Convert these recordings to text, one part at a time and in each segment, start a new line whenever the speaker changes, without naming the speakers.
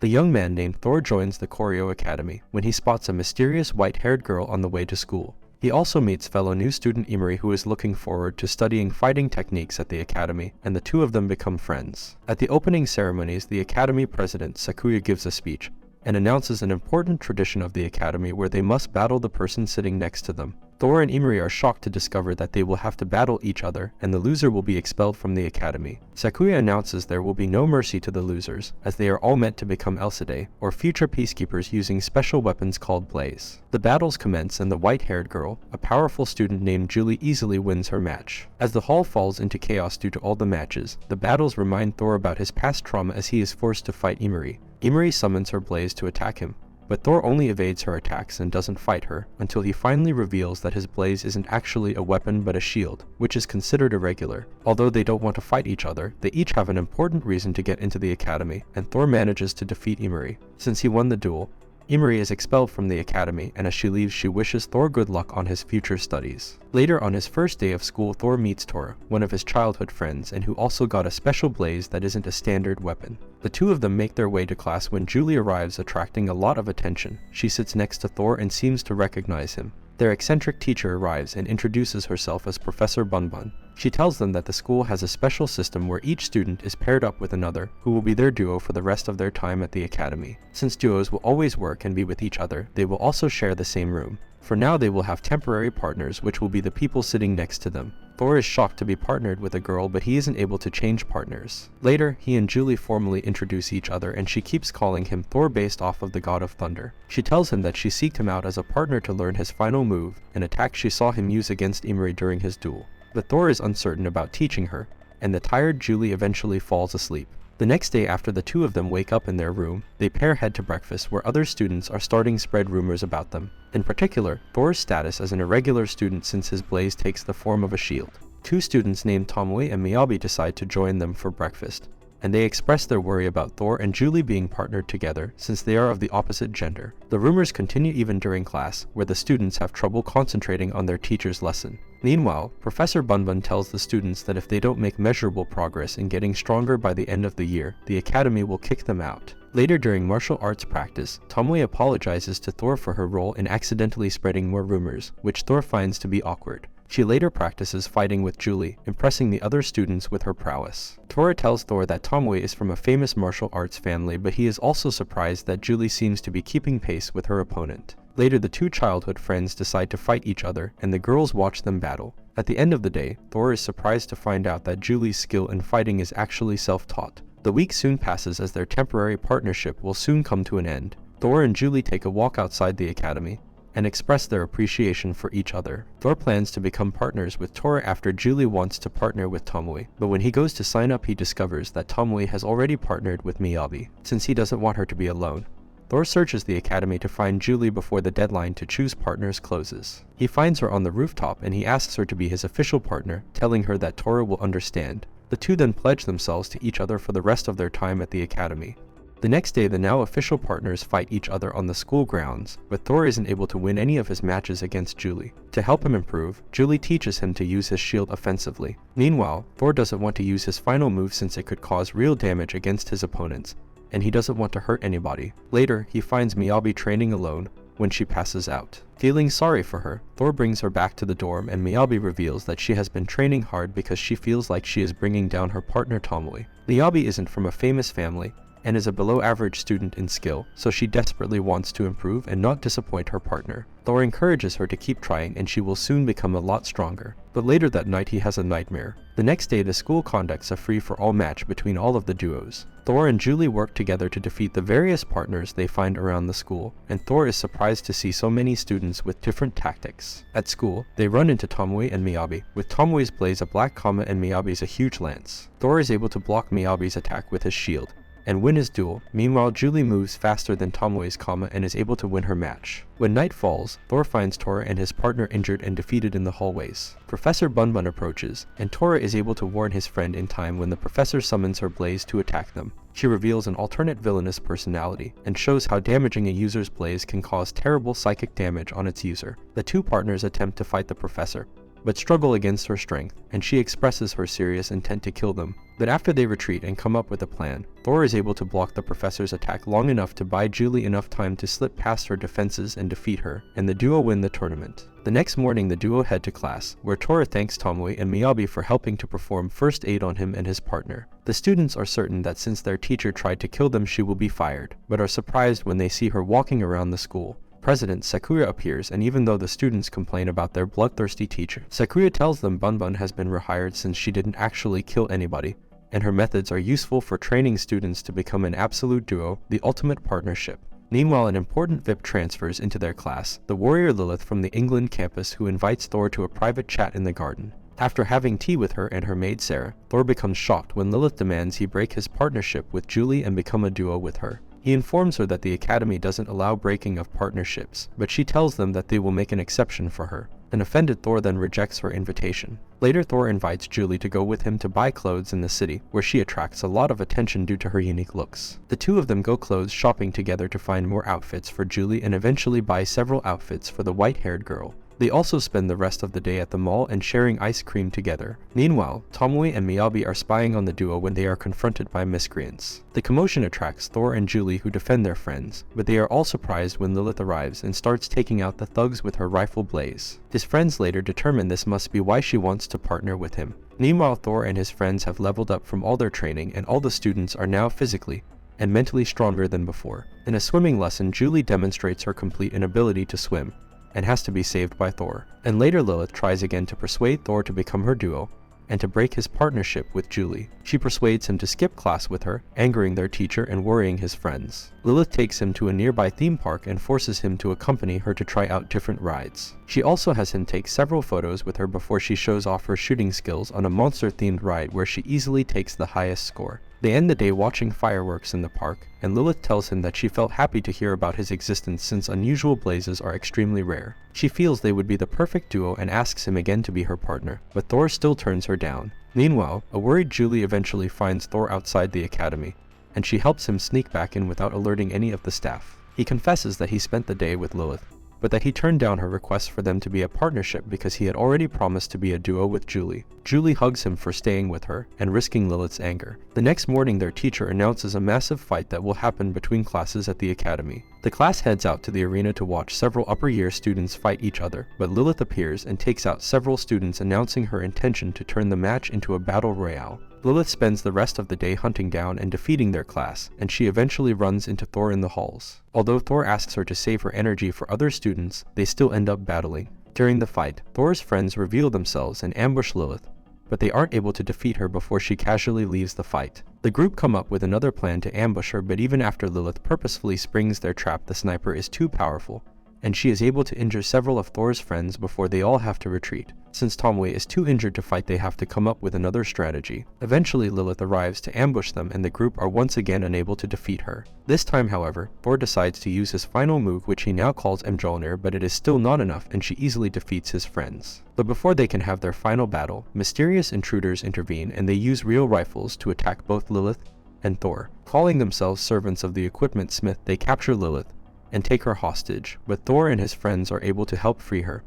The young man named Thor joins the Choreo Academy when he spots a mysterious white-haired girl on the way to school. He also meets fellow new student Imari, who is looking forward to studying fighting techniques at the academy, and the two of them become friends. At the opening ceremonies, the academy president Sakuya gives a speech and announces an important tradition of the academy where they must battle the person sitting next to them. Thor and Imari are shocked to discover that they will have to battle each other, and the loser will be expelled from the academy. Sakuya announces there will be no mercy to the losers, as they are all meant to become Elsidei, or future peacekeepers using special weapons called Blaze. The battles commence, and the white-haired girl, a powerful student named Julie, easily wins her match. As the hall falls into chaos due to all the matches, the battles remind Thor about his past trauma as he is forced to fight Imari. Imari summons her Blaze to attack him, but Thor only evades her attacks and doesn't fight her until he finally reveals that his Blaze isn't actually a weapon but a shield, which is considered irregular. Although they don't want to fight each other, they each have an important reason to get into the academy, and Thor manages to defeat Imari. Since he won the duel, Imari is expelled from the academy, and as she leaves, she wishes Thor good luck on his future studies. Later, on his first day of school, Thor meets Tora, one of his childhood friends, and who also got a special Blaze that isn't a standard weapon. The two of them make their way to class when Julie arrives, attracting a lot of attention. She sits next to Thor and seems to recognize him. Their eccentric teacher arrives and introduces herself as Professor Bunbun. She tells them that the school has a special system where each student is paired up with another, who will be their duo for the rest of their time at the academy. Since duos will always work and be with each other, they will also share the same room. For now, they will have temporary partners, which will be the people sitting next to them. Thor is shocked to be partnered with a girl, but he isn't able to change partners. Later, he and Julie formally introduce each other, and she keeps calling him Thor based off of the god of thunder. She tells him that she seeked him out as a partner to learn his final move, an attack she saw him use against Imari during his duel. But Thor is uncertain about teaching her, and the tired Julie eventually falls asleep. The next day, after the two of them wake up in their room, they pair head to breakfast where other students are starting to spread rumors about them. In particular, Thor's status as an irregular student since his Blaze takes the form of a shield. Two students named Tomoe and Miyabi decide to join them for breakfast, and they express their worry about Thor and Julie being partnered together since they are of the opposite gender. The rumors continue even during class, where the students have trouble concentrating on their teacher's lesson. Meanwhile, Professor Bunbun tells the students that if they don't make measurable progress in getting stronger by the end of the year, the academy will kick them out. Later during martial arts practice, Tomoe apologizes to Thor for her role in accidentally spreading more rumors, which Thor finds to be awkward. She later practices fighting with Julie, impressing the other students with her prowess. Tora tells Thor that Tomoe is from a famous martial arts family, but he is also surprised that Julie seems to be keeping pace with her opponent. Later, the two childhood friends decide to fight each other, and the girls watch them battle. At the end of the day, Thor is surprised to find out that Julie's skill in fighting is actually self-taught. The week soon passes as their temporary partnership will soon come to an end. Thor and Julie take a walk outside the academy and express their appreciation for each other. Thor plans to become partners with Tora after Julie wants to partner with Tomoe, but when he goes to sign up, he discovers that Tomoe has already partnered with Miyabi, since he doesn't want her to be alone. Thor searches the academy to find Julie before the deadline to choose partners closes. He finds her on the rooftop and he asks her to be his official partner, telling her that Tora will understand. The two then pledge themselves to each other for the rest of their time at the academy. The next day, the now official partners fight each other on the school grounds, but Thor isn't able to win any of his matches against Julie. To help him improve, Julie teaches him to use his shield offensively. Meanwhile, Thor doesn't want to use his final move since it could cause real damage against his opponents, and he doesn't want to hurt anybody. Later, he finds Miyabi training alone when she passes out. Feeling sorry for her, Thor brings her back to the dorm, and Miyabi reveals that she has been training hard because she feels like she is bringing down her partner Tomoe. Miyabi isn't from a famous family and is a below-average student in skill, so she desperately wants to improve and not disappoint her partner. Thor encourages her to keep trying and she will soon become a lot stronger. But later that night, he has a nightmare. The next day, the school conducts a free-for-all match between all of the duos. Thor and Julie work together to defeat the various partners they find around the school, and Thor is surprised to see so many students with different tactics. At school, they run into Tomoe and Miyabi, with Tomoe's Blaze a black comma and Miyabi's a huge lance. Thor is able to block Miyabi's attack with his shield and win his duel. Meanwhile, Julie moves faster than Tomoe's comma and is able to win her match. When night falls, Thor finds Tora and his partner injured and defeated in the hallways. Professor Bunbun approaches, and Tora is able to warn his friend in time when the professor summons her Blaze to attack them. She reveals an alternate villainous personality and shows how damaging a user's Blaze can cause terrible psychic damage on its user. The two partners attempt to fight the professor, but struggle against her strength, and she expresses her serious intent to kill them. But after they retreat and come up with a plan, Thor is able to block the professor's attack long enough to buy Julie enough time to slip past her defenses and defeat her, and the duo win the tournament. The next morning the duo head to class, where Tora thanks Tomoe and Miyabi for helping to perform first aid on him and his partner. The students are certain that since their teacher tried to kill them she will be fired, but are surprised when they see her walking around the school. President Sakuya appears, and even though the students complain about their bloodthirsty teacher, Sakuya tells them Bunbun has been rehired since she didn't actually kill anybody, and her methods are useful for training students to become an absolute duo, the ultimate partnership. Meanwhile, an important VIP transfers into their class, the warrior Lilith from the England campus, who invites Thor to a private chat in the garden. After having tea with her and her maid Sarah, Thor becomes shocked when Lilith demands he break his partnership with Julie and become a duo with her. He informs her that the academy doesn't allow breaking of partnerships, but she tells them that they will make an exception for her. An offended Thor then rejects her invitation. Later, Thor invites Julie to go with him to buy clothes in the city, where she attracts a lot of attention due to her unique looks. The two of them go clothes shopping together to find more outfits for Julie and eventually buy several outfits for the white-haired girl. They also spend the rest of the day at the mall and sharing ice cream together. Meanwhile, Tomoe and Miyabi are spying on the duo when they are confronted by miscreants. The commotion attracts Thor and Julie, who defend their friends, but they are all surprised when Lilith arrives and starts taking out the thugs with her rifle blaze. His friends later determine this must be why she wants to partner with him. Meanwhile, Thor and his friends have leveled up from all their training, and all the students are now physically and mentally stronger than before. In a swimming lesson, Julie demonstrates her complete inability to swim and has to be saved by Thor. And later Lilith tries again to persuade Thor to become her duo and to break his partnership with Julie. She persuades him to skip class with her, angering their teacher and worrying his friends. Lilith takes him to a nearby theme park and forces him to accompany her to try out different rides. She also has him take several photos with her before she shows off her shooting skills on a monster-themed ride where she easily takes the highest score. They end the day watching fireworks in the park, and Lilith tells him that she felt happy to hear about his existence since unusual blazes are extremely rare. She feels they would be the perfect duo and asks him again to be her partner, but Thor still turns her down. Meanwhile, a worried Julie eventually finds Thor outside the academy, and she helps him sneak back in without alerting any of the staff. He confesses that he spent the day with Lilith, but that he turned down her request for them to be a partnership because he had already promised to be a duo with Julie. Julie hugs him for staying with her and risking Lilith's anger. The next morning, their teacher announces a massive fight that will happen between classes at the academy. The class heads out to the arena to watch several upper year students fight each other, but Lilith appears and takes out several students, announcing her intention to turn the match into a battle royale. Lilith spends the rest of the day hunting down and defeating their class, and she eventually runs into Thor in the halls. Although Thor asks her to save her energy for other students, they still end up battling. During the fight, Thor's friends reveal themselves and ambush Lilith, but they aren't able to defeat her before she casually leaves the fight. The group come up with another plan to ambush her, but even after Lilith purposefully springs their trap, the sniper is too powerful, and she is able to injure several of Thor's friends before they all have to retreat. Since Tomoe is too injured to fight, they have to come up with another strategy. Eventually, Lilith arrives to ambush them, and the group are once again unable to defeat her. This time, however, Thor decides to use his final move, which he now calls Mjolnir, but it is still not enough, and she easily defeats his friends. But before they can have their final battle, mysterious intruders intervene, and they use real rifles to attack both Lilith and Thor. Calling themselves servants of the equipment smith, they capture Lilith and take her hostage, but Thor and his friends are able to help free her,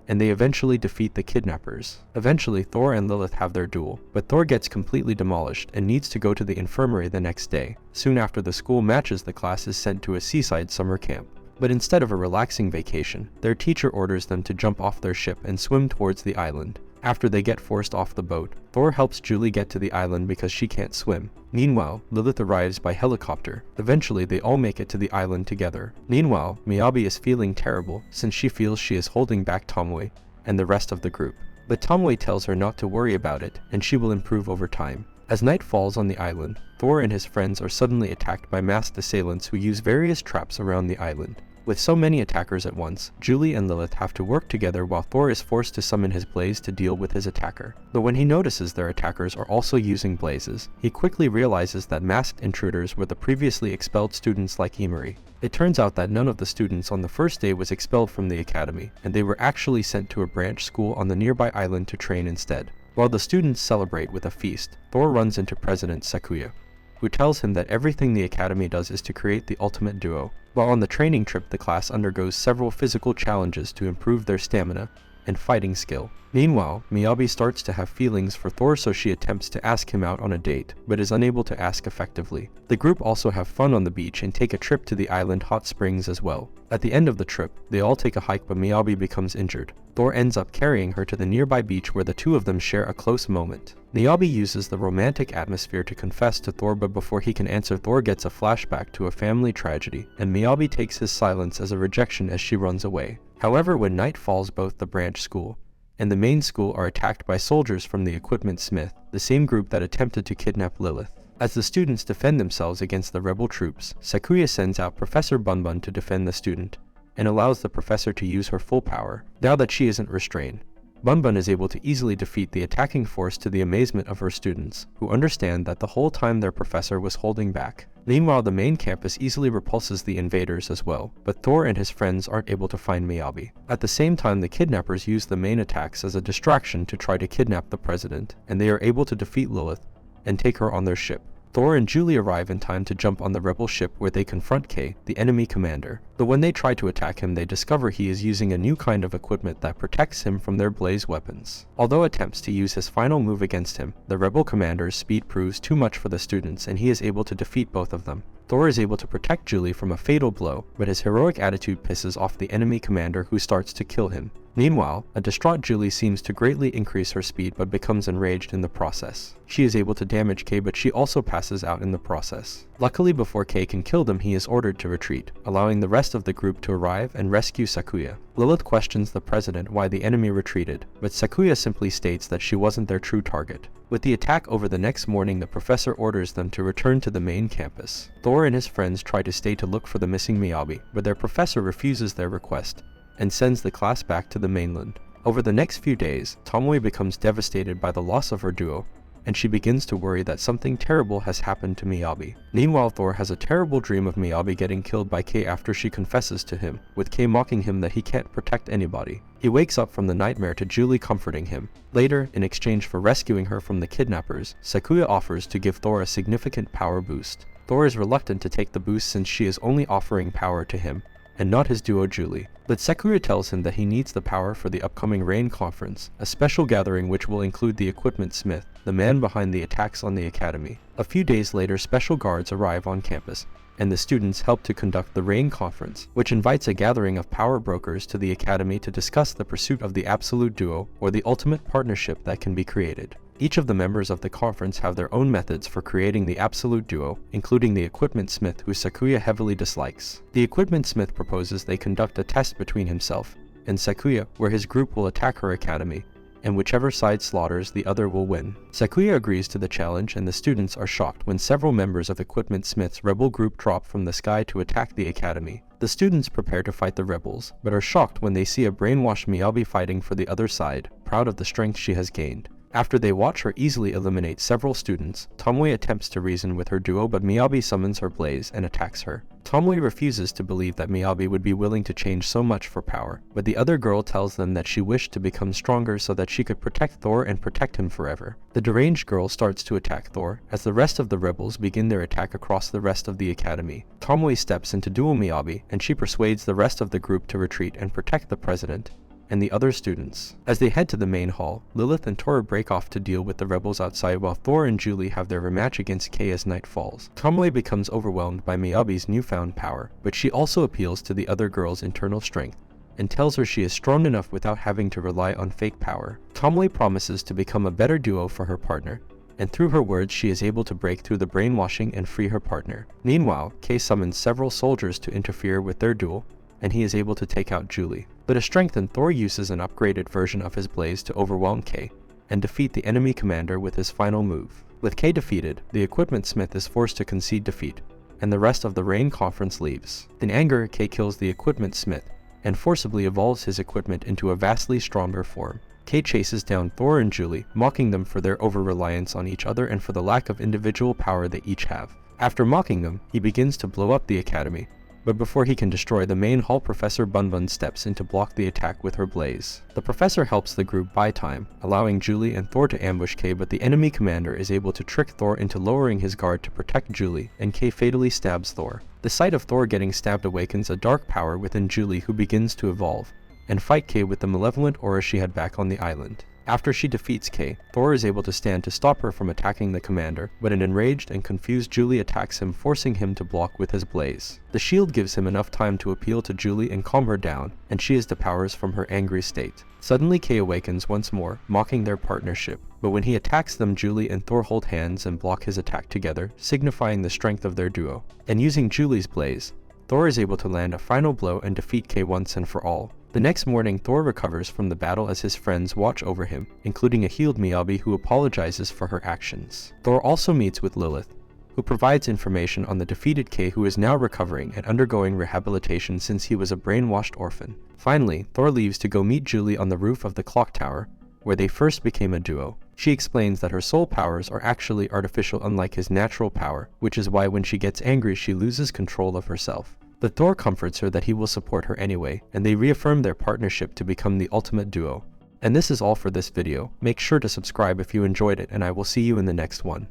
and they eventually defeat the kidnappers. Eventually, Thor and Lilith have their duel, but Thor gets completely demolished and needs to go to the infirmary the next day. Soon after the school matches, the class is sent to a seaside summer camp. But instead of a relaxing vacation, their teacher orders them to jump off their ship and swim towards the island. After they get forced off the boat, Thor helps Julie get to the island because she can't swim. Meanwhile, Lilith arrives by helicopter. Eventually, they all make it to the island together. Meanwhile, Miyabi is feeling terrible since she feels she is holding back Tomoe and the rest of the group. But Tomoe tells her not to worry about it, and she will improve over time. As night falls on the island, Thor and his friends are suddenly attacked by masked assailants who use various traps around the island. With so many attackers at once, Julie and Lilith have to work together while Thor is forced to summon his blaze to deal with his attacker. But when he notices their attackers are also using blazes, he quickly realizes that masked intruders were the previously expelled students like Imari. It turns out that none of the students on the first day was expelled from the academy, and they were actually sent to a branch school on the nearby island to train instead. While the students celebrate with a feast, Thor runs into President Sakuya, who tells him that everything the academy does is to create the ultimate duo. While on the training trip, the class undergoes several physical challenges to improve their stamina and fighting skill. Meanwhile, Miyabi starts to have feelings for Thor, so she attempts to ask him out on a date, but is unable to ask effectively. The group also have fun on the beach and take a trip to the island hot springs as well. At the end of the trip, they all take a hike, but Miyabi becomes injured. Thor ends up carrying her to the nearby beach where the two of them share a close moment. Miyabi uses the romantic atmosphere to confess to Thor, but before he can answer, Thor gets a flashback to a family tragedy, and Miyabi takes his silence as a rejection as she runs away. However, when night falls, both the branch school and the main school are attacked by soldiers from the Equipment Smith, the same group that attempted to kidnap Lilith. As the students defend themselves against the rebel troops, Sakuya sends out Professor Bunbun to defend the student, and allows the professor to use her full power. Now that she isn't restrained, Bunbun is able to easily defeat the attacking force, to the amazement of her students, who understand that the whole time their professor was holding back. Meanwhile, the main campus easily repulses the invaders as well, but Thor and his friends aren't able to find Miyabi. At the same time, the kidnappers use the main attacks as a distraction to try to kidnap the president, and they are able to defeat Lilith and take her on their ship. Thor and Julie arrive in time to jump on the rebel ship, where they confront Kay, the enemy commander. But when they try to attack him, they discover he is using a new kind of equipment that protects him from their blaze weapons. Although attempts to use his final move against him, the rebel commander's speed proves too much for the students, and he is able to defeat both of them. Thor is able to protect Julie from a fatal blow, but his heroic attitude pisses off the enemy commander, who starts to kill him. Meanwhile, a distraught Julie seems to greatly increase her speed, but becomes enraged in the process. She is able to damage Kay, but she also passes out in the process. Luckily, before Kay can kill them, he is ordered to retreat, allowing the rest of the group to arrive and rescue Sakuya. Lilith questions the president why the enemy retreated, but Sakuya simply states that she wasn't their true target. With the attack over the next morning, the professor orders them to return to the main campus. Thor and his friends try to stay to look for the missing Miyabi, but their professor refuses their request and sends the class back to the mainland. Over the next few days, Tomoe becomes devastated by the loss of her duo, and she begins to worry that something terrible has happened to Miyabi. Meanwhile, Thor has a terrible dream of Miyabi getting killed by Kay after she confesses to him, with Kay mocking him that he can't protect anybody. He wakes up from the nightmare to Julie comforting him. Later, in exchange for rescuing her from the kidnappers, Sakuya offers to give Thor a significant power boost. Thor is reluctant to take the boost since she is only offering power to him, and not his duo Julie. But Sakuya tells him that he needs the power for the upcoming Rain Conference, a special gathering which will include the Equipment Smith, the man behind the attacks on the academy. A few days later, special guards arrive on campus, and the students help to conduct the Rain Conference, which invites a gathering of power brokers to the academy to discuss the pursuit of the absolute duo, or the ultimate partnership that can be created. Each of the members of the conference have their own methods for creating the absolute duo, including the Equipment Smith, who Sakuya heavily dislikes. The Equipment Smith proposes they conduct a test between himself and Sakuya, where his group will attack her academy, and whichever side slaughters the other will win. Sakuya agrees to the challenge, and the students are shocked when several members of Equipment Smith's rebel group drop from the sky to attack the academy. The students prepare to fight the rebels, but are shocked when they see a brainwashed Miyabi fighting for the other side, proud of the strength she has gained. After they watch her easily eliminate several students, Tomoe attempts to reason with her duo, but Miyabi summons her blaze and attacks her. Tomoe refuses to believe that Miyabi would be willing to change so much for power, but the other girl tells them that she wished to become stronger so that she could protect Thor and protect him forever. The deranged girl starts to attack Thor, as the rest of the rebels begin their attack across the rest of the academy. Tomoe steps in to duel Miyabi, and she persuades the rest of the group to retreat and protect the president and the other students. As they head to the main hall, Lilith and Tora break off to deal with the rebels outside, while Thor and Julie have their rematch against Kay as night falls. Tomoe becomes overwhelmed by Miyabi's newfound power, but she also appeals to the other girl's internal strength and tells her she is strong enough without having to rely on fake power. Tomoe promises to become a better duo for her partner, and through her words she is able to break through the brainwashing and free her partner. Meanwhile, Kay summons several soldiers to interfere with their duel, and he is able to take out Julie. But to strengthen, Thor uses an upgraded version of his blaze to overwhelm Kay and defeat the enemy commander with his final move. With Kay defeated, the Equipment Smith is forced to concede defeat, and the rest of the Rain Conference leaves. In anger, Kay kills the Equipment Smith and forcibly evolves his equipment into a vastly stronger form. Kay chases down Thor and Julie, mocking them for their over-reliance on each other and for the lack of individual power they each have. After mocking them, he begins to blow up the academy, but before he can destroy the main hall, Professor Bunbun steps in to block the attack with her blaze. The professor helps the group buy time, allowing Julie and Thor to ambush Kay, but the enemy commander is able to trick Thor into lowering his guard to protect Julie, and Kay fatally stabs Thor. The sight of Thor getting stabbed awakens a dark power within Julie, who begins to evolve, and fight Kay with the malevolent aura she had back on the island. After she defeats Kay, Thor is able to stand to stop her from attacking the commander, but an enraged and confused Julie attacks him, forcing him to block with his blaze. The shield gives him enough time to appeal to Julie and calm her down, and she is depowers from her angry state. Suddenly Kay awakens once more, mocking their partnership, but when he attacks them, Julie and Thor hold hands and block his attack together, signifying the strength of their duo. And using Julie's blaze, Thor is able to land a final blow and defeat Kay once and for all. The next morning, Thor recovers from the battle as his friends watch over him, including a healed Miyabi who apologizes for her actions. Thor also meets with Lilith, who provides information on the defeated Kay, who is now recovering and undergoing rehabilitation since he was a brainwashed orphan. Finally, Thor leaves to go meet Julie on the roof of the clock tower, where they first became a duo. She explains that her soul powers are actually artificial, unlike his natural power, which is why when she gets angry she loses control of herself. But Thor comforts her that he will support her anyway, and they reaffirm their partnership to become the ultimate duo. And this is all for this video. Make sure to subscribe if you enjoyed it, and I will see you in the next one.